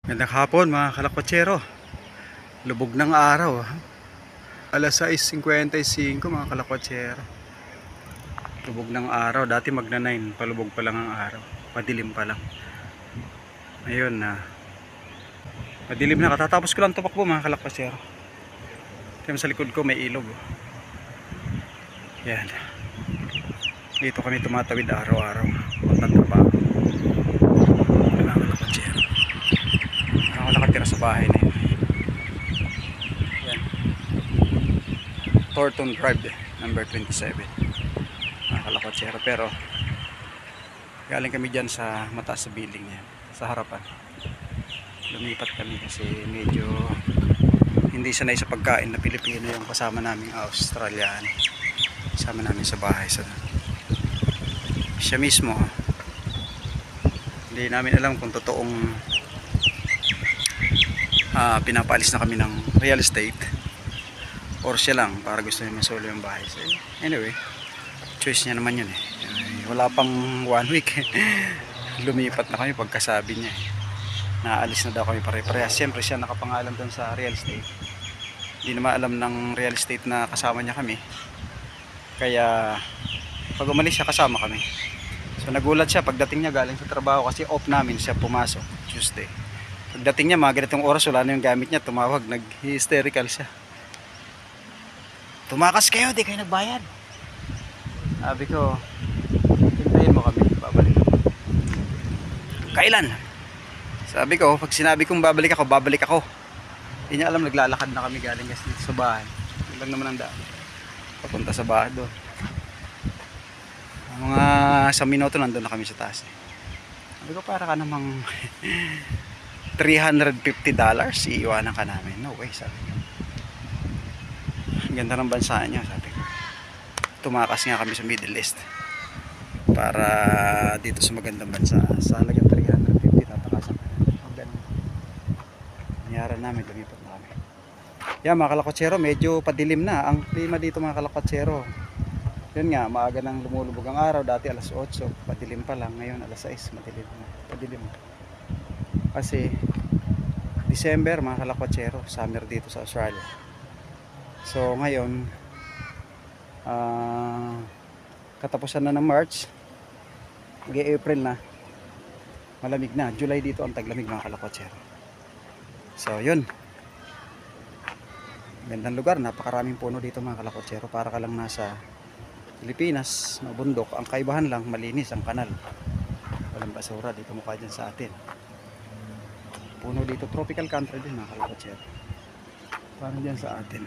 Magandang hapon mga kalakwatsero. Lubog ng araw. Alas 6:55 mga kalakwatsero. Lubog ng araw. Dati magna 9. Palubog pa lang ang araw. Padilim pa lang. Ayun na. Padilim na. Katatapos ko lang tumakbo mga kalakwatsero. Tingnan sa likod ko may ilog. Yan. Dito kami tumatawid araw-araw. Puntang trabaho. Mga kalakwatsero. Ako nakatira sa bahay na yun. Yan. Thornton Drive number 27 mga kalakwatsero. Pero galing kami dyan sa mataas sa building yan, sa harapan. Lumipat kami kasi medyo hindi sanay sa pagkain na Pilipino yung kasama naming Australian. Kasama namin sa bahay siya mismo. Hindi namin alam kung totoong pinapaalis na kami ng real estate or siya lang para gusto niya masolo yung bahay. So, anyway, choice niya naman yun eh. Wala pang 1 week lumipat na kami pagkasabi niya eh. Naalis na daw kami pare-parehas. Siyempre siya nakapangalan doon sa real estate. Hindi naman alam ng real estate na kasama niya kami. Kaya pag umalis siya kasama kami. So nagulat siya pagdating niya galing sa trabaho kasi off namin siya pumasok Tuesday. Pagdating niya mga ganitong oras wala na yung gamit niya, tumawag, nag-hysterical siya. Tumakas kayo, di kayo nagbayad. Sabi ko, hintayin mo kami, babalik. Kailan? Sabi ko, pag sinabi kong babalik ako, babalik ako. Hindi niya alam, naglalakad na kami galing kasi dito sa bahay. Yun lang naman ang daan. Papunta sa bahay doon. Mga isang minuto nandun na kami sa taas. Sabi ko, para ka namang $350 iiwanan ka namin. No way, sabi ko. Ganda ng bansa niya, sabi ko. Tumakas nga kami sa Middle East para dito sa magandang bansa. Sa halagang 350 tatakasan ka namin. Ang ganun. Nangyara namin, lumipat na kami. Yan mga kalakwatsero, medyo padilim na ang klima dito mga kalakwatsero. Yun nga, maaga nang lumulubog ang araw. Dati alas 8, padilim pa lang. Ngayon alas 6, madilim na. Padilim. Kasi December mga kalakwatsero, summer dito sa Australia. So ngayon katapusan na ng March, mag-April na, malamig na. July dito ang taglamig mga kalakwatsero. So yun, gandang lugar, napakaraming puno dito mga kalakwatsero. Para ka lang nasa Pilipinas, mabundok. Ang kaibahan lang, malinis ang kanal, walang basura dito mukha dyan sa atin. Puno dito, tropical country din mga kalakwatsero, parang dyan sa atin.